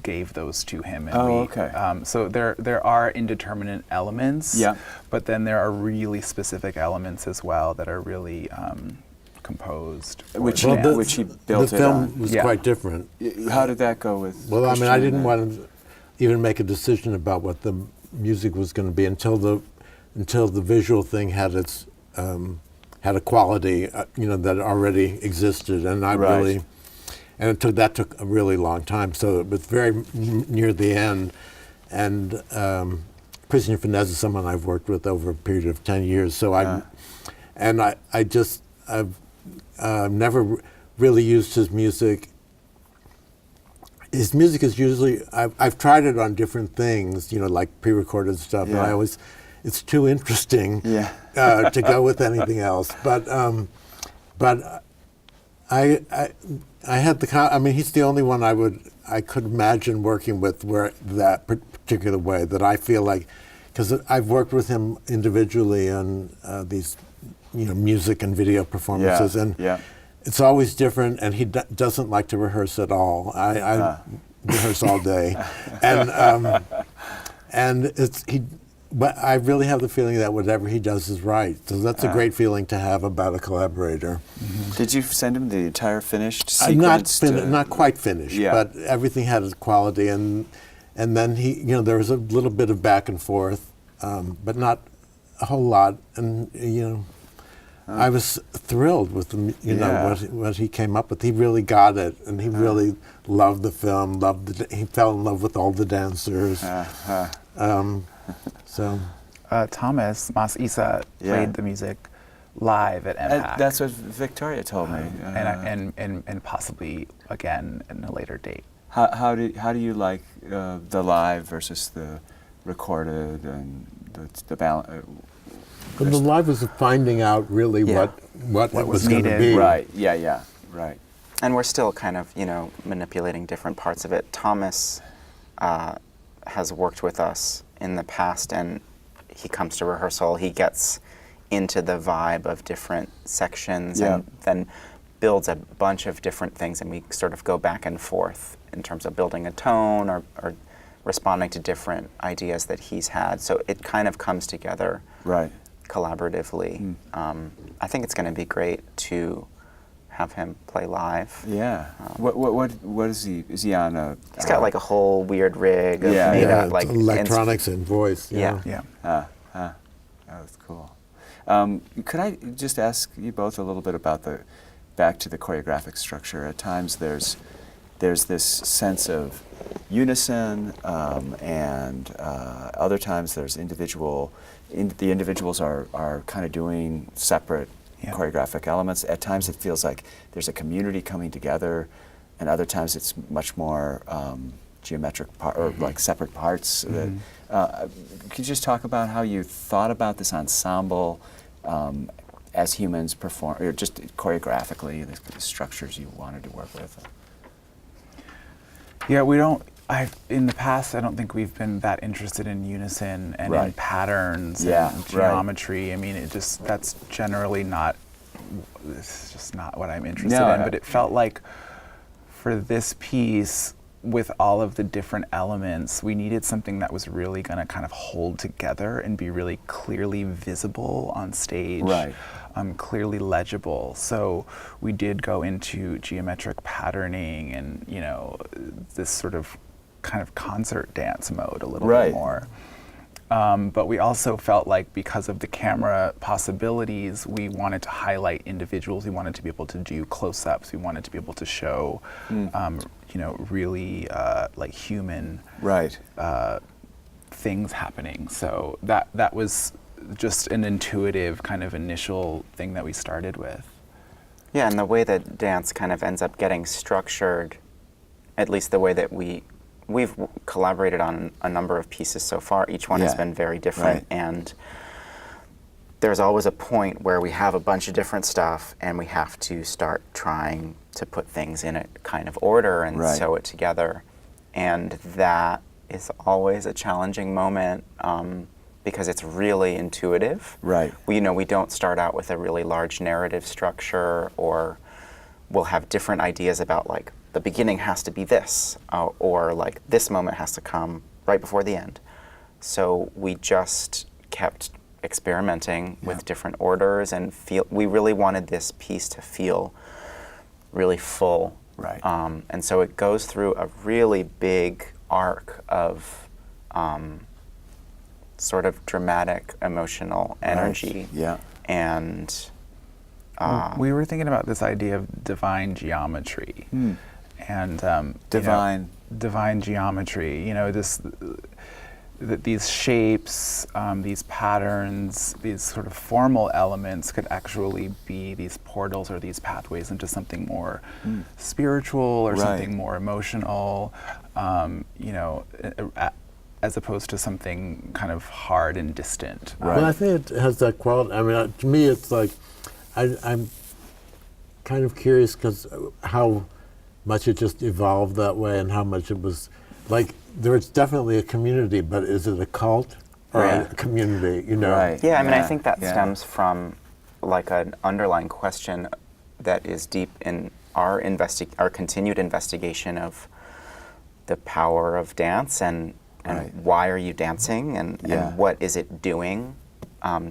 gave those to him. And so there are indeterminate elements, but then there are really specific elements as well that are really composed. Which he built it on. The film was quite different. How did that go with? Well, Christian, I didn't want to even make a decision about what the music was going to be until the visual thing had its had a quality that already existed, and that took a really long time. So it was very near the end, and Christian Finez is someone I've worked with over a period of 10 years. So I've never really used his music. His music is usually I've tried it on different things, like pre-recorded stuff, and it's too interesting to go with anything else. But I had he's the only one I could imagine working with where that particular way that I feel like, because I've worked with him individually on these music and video performances, and it's always different, and he doesn't like to rehearse at all. I rehearse all day, but I really have the feeling that whatever he does is right. So that's a great feeling to have about a collaborator. Did you send him the entire finished sequence? Not quite finished, but everything had its quality, and then there was a little bit of back and forth, but not a whole lot, and I was thrilled with what he came up with. He really got it, and he really loved the film. He fell in love with all the dancers. Thomas Mas Isa played the music live at MPAC. That's what Victoria told me. And possibly again in a later date. How do you like the live versus the recorded and the balance? But the live was finding out really what it was going to be. Right. Yeah. Right. And we're still kind of manipulating different parts of it. Thomas has worked with us in the past, and he comes to rehearsal, he gets into the vibe of different sections and then builds a bunch of different things, and we sort of go back and forth in terms of building a tone or responding to different ideas that he's had. So it kind of comes together collaboratively. I think it's going to be great to have him play live. Yeah. What is he? Is he on a? He's got like a whole weird rig of made up like electronics and voice. Yeah. Oh, that's cool. Could I just ask you both a little bit about back to the choreographic structure? At times there's this sense of unison, and other times there's the individuals are kind of doing separate choreographic elements. At times it feels like there's a community coming together, and other times it's much more geometric or like separate parts. Could you just talk about how you thought about this ensemble as humans perform, or just choreographically, the structures you wanted to work with? Yeah, in the past, I don't think we've been that interested in unison and in patterns and geometry. I mean, that's generally it's just not what I'm interested in. But it felt like for this piece, with all of the different elements, we needed something that was really going to kind of hold together and be really clearly visible on stage, clearly legible. So we did go into geometric patterning and, this sort of kind of concert dance mode a little bit more. But we also felt like because of the camera possibilities, we wanted to highlight individuals. We wanted to be able to do close-ups. We wanted to be able to show, really like human things happening. So that was just an intuitive kind of initial thing that we started with. Yeah, and the way that dance kind of ends up getting structured, at least the way that we've collaborated on a number of pieces so far. Each one has been very different, and there's always a point where we have a bunch of different stuff and we have to start trying to put things in a kind of order and sew it together. And that is always a challenging moment because it's really intuitive. We don't start out with a really large narrative structure, or we'll have different ideas about like the beginning has to be this, or like this moment has to come right before the end. So we just kept experimenting with different orders and we really wanted this piece to feel really full. And so it goes through a really big arc of sort of dramatic, emotional energy. And we were thinking about this idea of divine geometry. And divine geometry, these shapes, these patterns, these sort of formal elements could actually be these portals or these pathways into something more spiritual or something more emotional, as opposed to something kind of hard and distant. Well, I think it has that quality. I mean, to me, it's like, I'm kind of curious because how much it just evolved that way and how much it was, like, there's definitely a community, but is it a cult or a community, Yeah, I mean, I think that stems from like an underlying question that is deep in our continued investigation of the power of dance and why are you dancing and what is it doing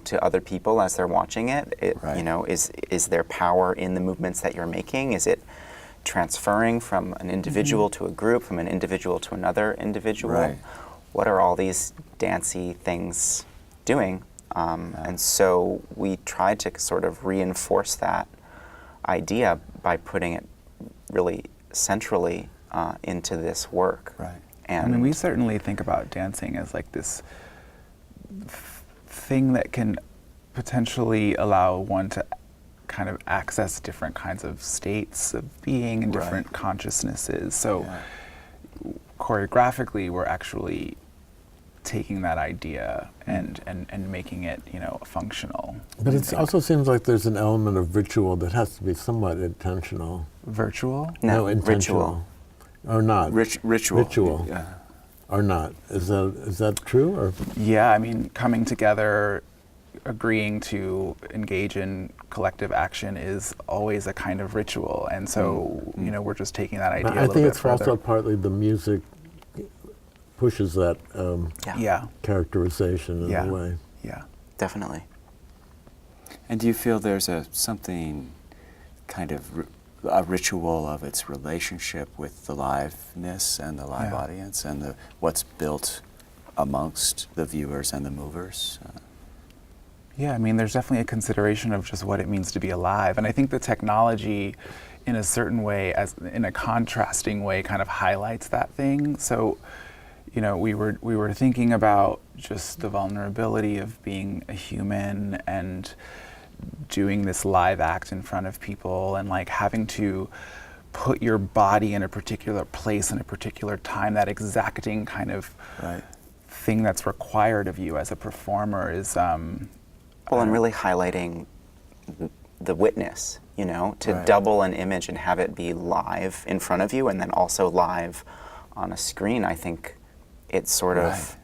to other people as they're watching it. Is there power in the movements that you're making? Is it transferring from an individual to a group, from an individual to another individual? What are all these dancey things doing? And so we tried to sort of reinforce that idea by putting it really centrally into this work. And I mean, we certainly think about dancing as like this thing that can potentially allow one to kind of access different kinds of states of being and different consciousnesses. So choreographically, we're actually taking that idea and making it, functional. But it also seems like there's an element of ritual that has to be somewhat intentional. Virtual? No, intentional. Ritual. Or not. Ritual. Ritual. are not. Is that true? Or Yeah, I mean, coming together, agreeing to engage in collective action is always a kind of ritual, and so we're just taking that idea a I little think bit it's further. also partly the music pushes that Yeah, characterization in yeah, a way. yeah. Definitely. And do you feel there's something kind of a ritual of its relationship with the liveness and the live audience and what's built amongst the viewers and the movers? Yeah, I mean, there's definitely a consideration of just what it means to be alive, and I think the technology, in a certain way, in a contrasting way, kind of highlights that thing. So, we were thinking about just the vulnerability of being a human and doing this live act in front of people, and like having to put your body in a particular place in a particular time. That exacting kind of thing that's required of you as a performer is. Well, and really highlighting the witness, to double an image and have it be live in front of you and then also live on a screen. I think it sort of,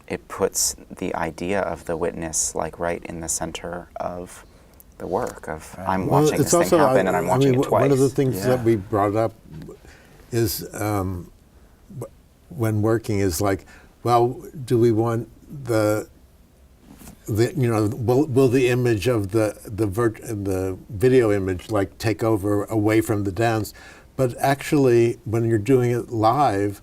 it puts the idea of the witness like right in the center of the work of I'm watching this thing happen and I'm watching it twice. One of the things that we brought up is when working is like, well, do we want will the image of the video image like take over away from the dance? But actually, when you're doing it live,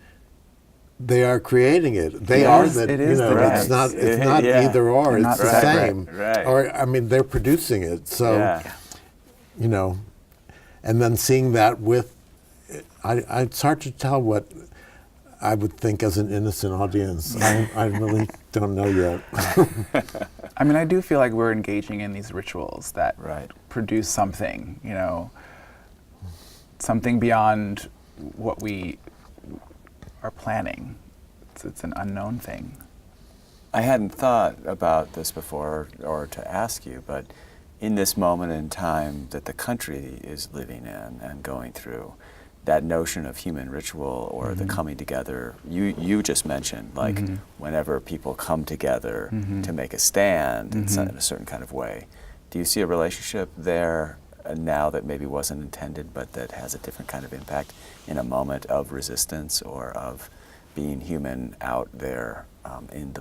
they are creating it. They are that. It's not either or. It's the same. Right. Or I mean, they're producing it. So, and then seeing that with, it's hard to tell what I would think as an innocent audience. I really don't know yet. I mean, I do feel like we're engaging in these rituals that produce something, something beyond what we are planning. It's an unknown thing. I hadn't thought about this before or to ask you, but in this moment in time that the country is living in and going through, that notion of human ritual or the coming together, you just mentioned, like whenever people come together to make a stand in a certain kind of way. Do you see a relationship there now that maybe wasn't intended but that has a different kind of impact in a moment of resistance or of being human out there in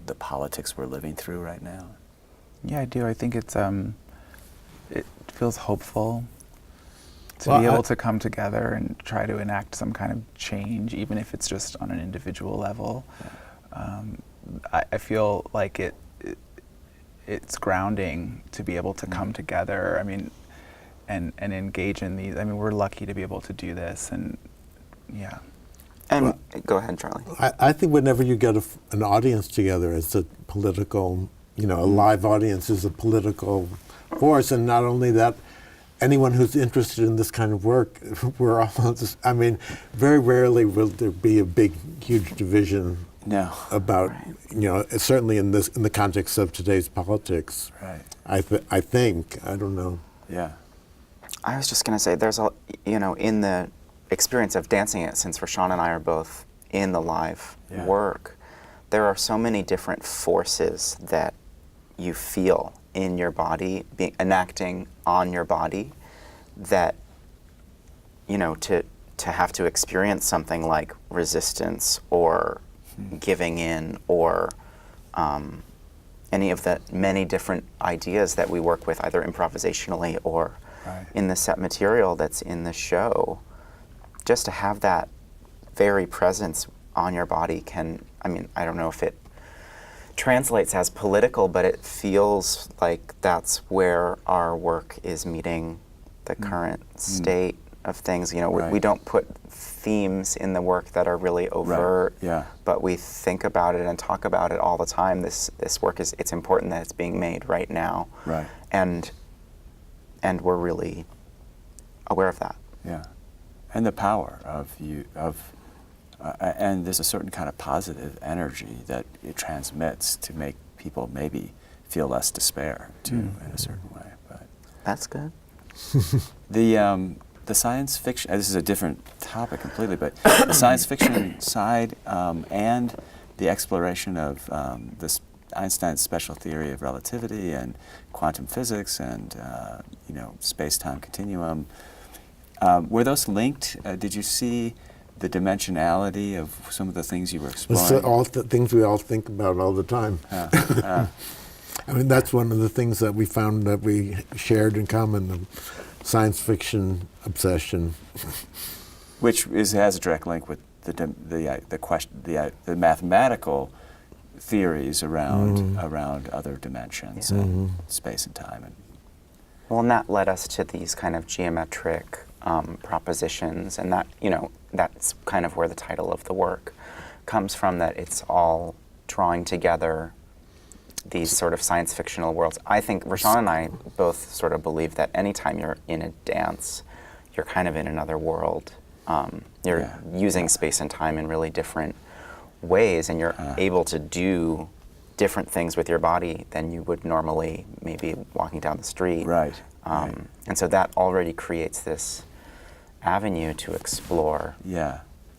the politics we're living through right now? Yeah, I do. I think it feels hopeful to be able to come together and try to enact some kind of change, even if it's just on an individual level. I feel like it's grounding to be able to come together. I mean, and engage in these. I mean, we're lucky to be able to do this, and And go ahead, Charlie. I think whenever you get an audience together, it's a political, a live audience is a political force, and not only that, anyone who's interested in this kind of work, we're all just, I mean, very rarely will there be a big, huge division about, certainly in the context of today's politics. Right. I think, I don't know. Yeah. I was just going to say, there's in the experience of dancing it, since Rashaun and I are both in the live work, there are so many different forces that you feel in your body, enacting on your body, that, to have to experience something like resistance or giving in or any of the many different ideas that we work with, either improvisationally or in the set material that's in the show, just to have that very presence on your body I don't know if it translates as political, but it feels like that's where our work is meeting the current state of things. We don't put themes in the work that are really overt, but we think about it and talk about it all the time. This work it's important that it's being made right now, and we're really aware of that. Yeah, and the power and there's a certain kind of positive energy that it transmits to make people maybe feel less despair too, in a certain way. But that's good. The the science fiction, this is a different topic completely, but the science fiction side and the exploration of this Einstein's special theory of relativity and quantum physics and space-time continuum, were those linked? Did you see the dimensionality of some of the things you were exploring? It's all the things we all think about all the time. I mean, that's one of the things that we found that we shared in common, the science fiction obsession. Which has a direct link with the mathematical theories around other dimensions and space and time. Well, and that led us to these kind of geometric propositions, and that, that's kind of where the title of the work comes from, that it's all drawing together these sort of science fictional worlds. I think Rashaun and I both sort of believe that anytime you're in a dance, you're kind of in another world. You're using space and time in really different ways, and you're able to do different things with your body than you would normally, maybe walking down the street. Right. And so that already creates this avenue to explore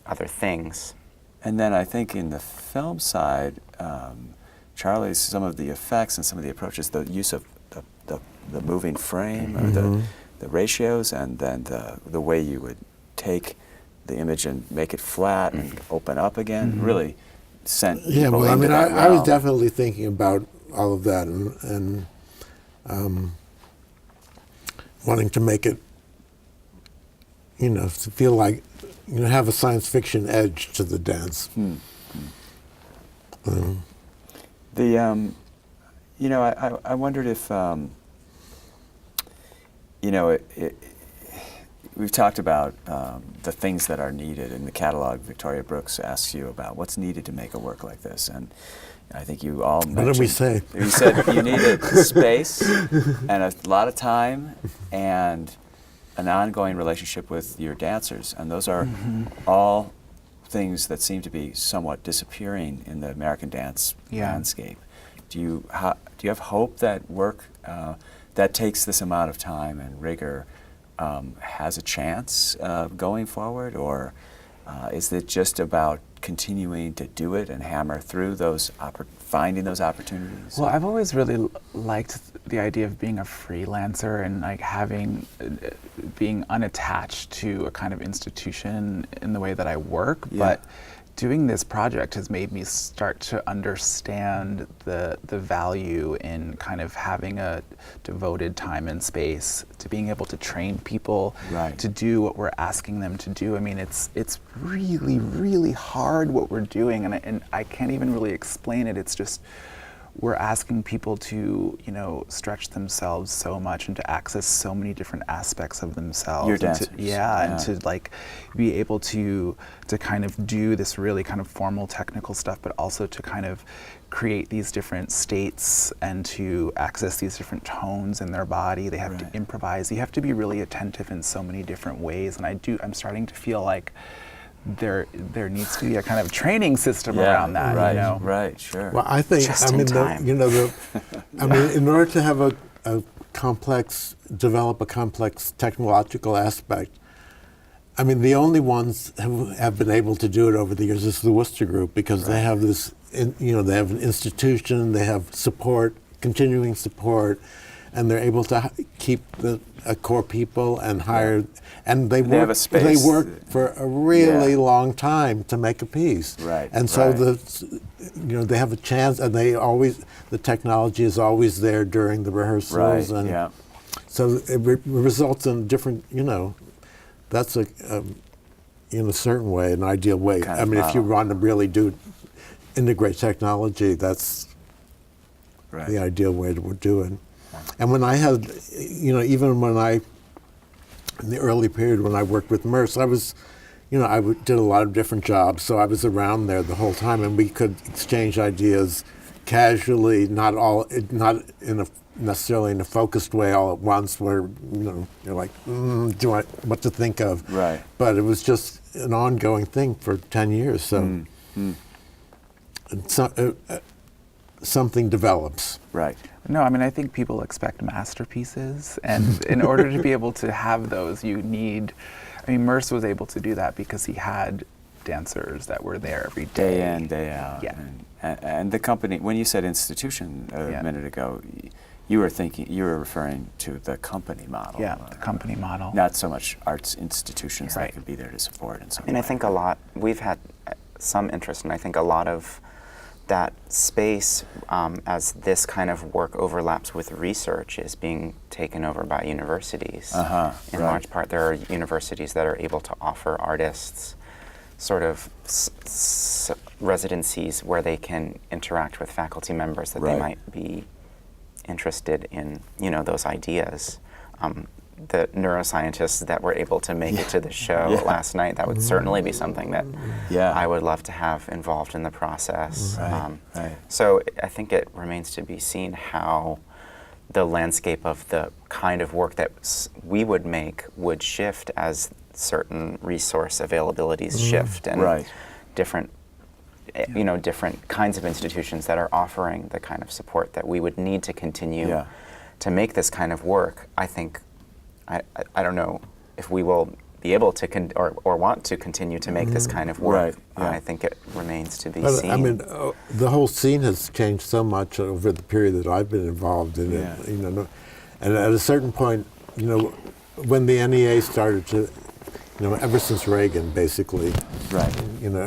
other things. And then I think in the film side, Charlie's, some of the effects and some of the approaches, the use of the moving frame or the ratios, and then the way you would take the image and make it flat and open up again, really sent people into that I was realm. definitely thinking about all of that and wanting to make it, to feel like, have a science fiction edge to the dance. I wondered if, we've talked about the things that are needed in the catalog. Victoria Brooks asks you about what's needed to make a work like this, and I think you all mentioned... What did we say? You said you needed space and a lot of time and an ongoing relationship with your dancers, and those are all things that seem to be somewhat disappearing in the American dance landscape. Do you have hope that work that takes this amount of time and rigor has a chance of going forward, or is it just about continuing to do it and hammer through finding those opportunities? Well, I've always really liked the idea of being a freelancer and like being unattached to a kind of institution in the way that I work, but doing this project has made me start to understand the value in kind of having a devoted time and space to being able to train people to do what we're asking them to do. I mean, it's really, really hard what we're doing, and I can't even really explain it. It's just we're asking people to, stretch themselves so much and to access so many different aspects of themselves. Your dancers. And to like be able to kind of do this really kind of formal technical stuff, but also to kind of create these different states and to access these different tones in their body. They have to improvise. You have to be really attentive in so many different ways. And I'm starting to feel like there needs to be a kind of training system around that. Right, sure. Well, I think, in order to have develop a complex technological aspect, I mean, the only ones who have been able to do it over the years is the Worcester Group, because they have this, they have an institution, they have support, continuing support, and they're able to keep a core people and hire, and they have a space. They work for a really long time to make a piece, and so they have a chance, and the technology is always there during the rehearsals, and so it results in different, that's in a certain way, an ideal way. I mean, if you want to really integrate technology, that's the ideal way to do it. And when I had, even in the early period when I worked with Merce, I was, did a lot of different jobs, so I was around there the whole time, and we could exchange ideas casually, not necessarily in a focused way all at once, where you're like, what to think of. Right. But it was just an ongoing thing for 10 years. So, something develops. Right. No, I mean, I think people expect masterpieces, and in order to be able to have those, you need, I mean, Merce was able to do that because he had dancers that were there every day. Day in, day out. Yeah. And the company, when you said institution a minute ago, you were referring to the company model. Yeah, the company model. Not so much arts institutions that could be there to support in some way. I think we've had some interest, and I think a lot of that space, as this kind of work overlaps with research, is being taken over by universities. In large part, there are universities that are able to offer artists sort of residencies where they can interact with faculty members that they might be interested in, those ideas. The neuroscientists that were able to make it to the show last night, that would certainly be something that I would love to have involved in the process. So I think it remains to be seen how the landscape of the kind of work that we would make would shift as certain resource availabilities shift, and different different kinds of institutions that are offering the kind of support that we would need to continue to make this kind of work. I think, I don't know if we will be able to or want to continue to make this kind of work. I think it remains to be seen. I mean, the whole scene has changed so much over the period that I've been involved in it. And at a certain point, when the NEA started to, ever since Reagan, basically,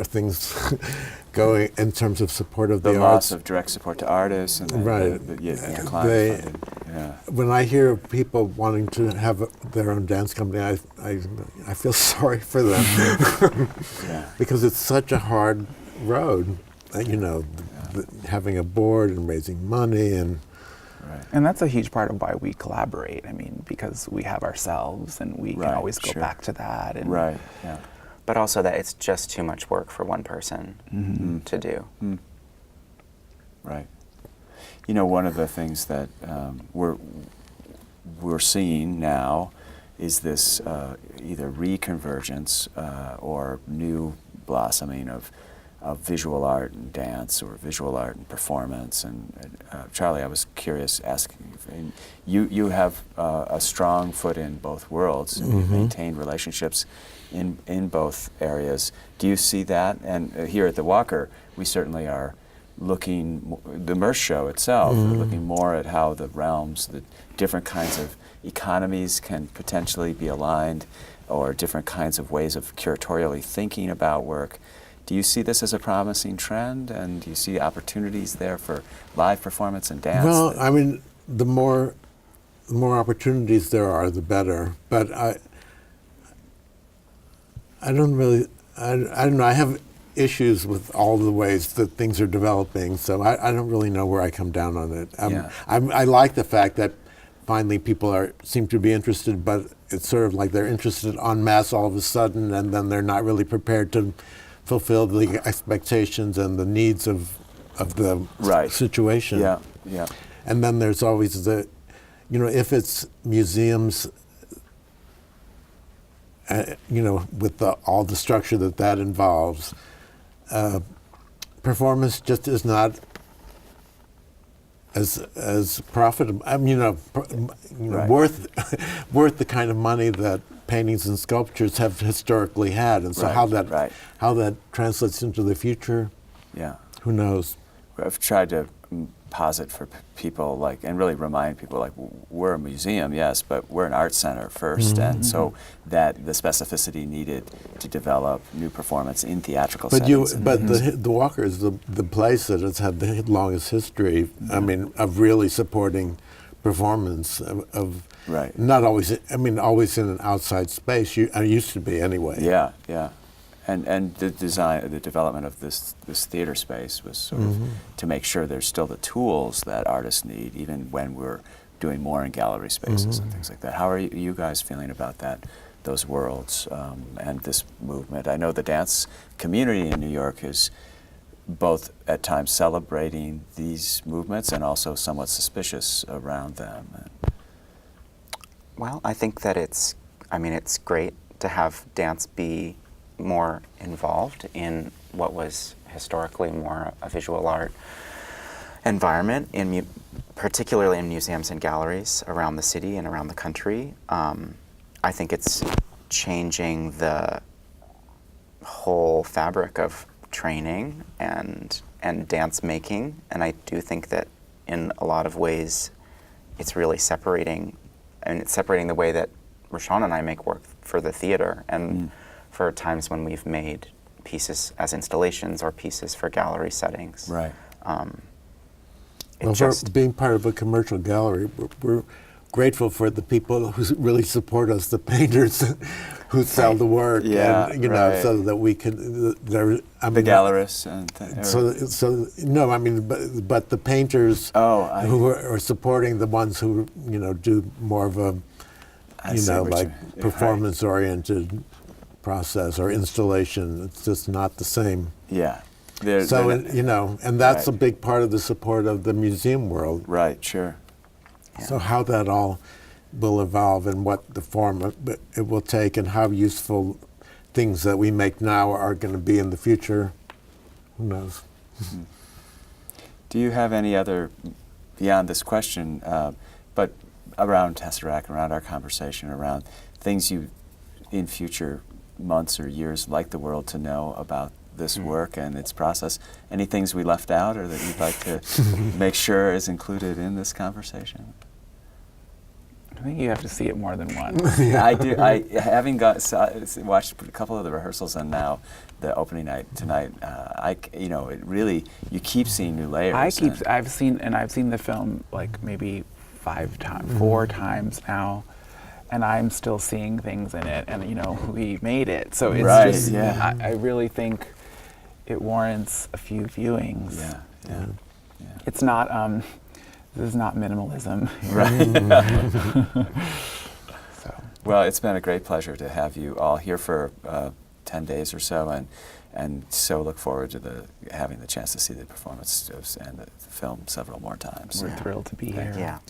things going in terms of support of the arts. The loss of direct support to artists and the decline of funding. When I hear people wanting to have their own dance company, I feel sorry for them because it's such a hard road. Having a board and raising money and. And that's a huge part of why we collaborate. I mean, because we have ourselves, and we can always go back to that. And But also that it's just too much work for one person to do. Right. One of the things that we're seeing now is this either reconvergence or new blossoming of visual art and dance, or visual art and performance. And Charlie, I was curious, asking, you have a strong foot in both worlds, and you've maintained relationships in both areas. Do you see that? And here at the Walker, we certainly are looking, the Merce show itself, looking more at how the realms, the different kinds of economies can potentially be aligned, or different kinds of ways of curatorially thinking about work. Do you see this as a promising trend, and do you see opportunities there for live performance and dance? Well, I mean, the more opportunities there are, the better. But I don't know. I have issues with all the ways that things are developing, so I don't really know where I come down on it. I like the fact that finally people seem to be interested, but it's sort of like they're interested en masse all of a sudden, and then they're not really prepared to fulfill the expectations and the needs of the situation. And then there's always if it's museums, with all the structure that involves, performance just is not as profitable. I mean, worth the kind of money that paintings and sculptures have historically had, and so how that translates into the future, who knows? I've tried to posit for people, and really remind people, we're a museum, yes, but we're an art center first, and so that the specificity needed to develop new performance in theatrical settings. But the Walker is the place that has had the longest history. I mean, of really supporting performance of not always. I mean, always in an outside space. I used to be anyway. And the design, the development of this theater space was sort of to make sure there's still the tools that artists need, even when we're doing more in gallery spaces and things like that. How are you guys feeling about those worlds, and this movement? I know the dance community in New York is both at times celebrating these movements and also somewhat suspicious around them. Well, I think that it's great to have dance be more involved in what was historically more a visual art environment. particularly in museums and galleries around the city and around the country. I think it's changing the whole fabric of training and dance making, and I do think that in a lot of ways it's really separating, and it's separating the way that Rashaun and I make work for the theater and for times when we've made pieces as installations or pieces for gallery settings. Right. Well, for being part of a commercial gallery, we're grateful for the people who really support us, the painters who sell the work, and, you know, so that we can. The gallerists and no, I mean, but the painters who are supporting the ones who, you know, do more of a, like performance-oriented process or installation. It's just not the same. Yeah. So, you know, and that's a big part of the support of the museum world. Right, sure. Yeah. So how that all will evolve and what the form it will take and how useful things that we make now are going to be in the future, who knows? Mm-hmm. Do you have any other, beyond this question, but around Tesseract, around our conversation, around things you, in future months or years, like the world to know about this work and its process? Any things we left out or that you'd like to make sure is included in this conversation? I think you have to see it more than once. I do. Having watched a couple of the rehearsals and now the opening night tonight, it really, you keep seeing new layers. I've seen the film like maybe 5 times, 4 times now, and I'm still seeing things in it, and you know, we made it. So it's I really think it warrants a few viewings. Yeah. It's not, this is not minimalism. Right. Well, it's been a great pleasure to have you all here for 10 days or so, and so look forward to having the chance to see the performance and the film several more times. We're thrilled to be here. Yeah.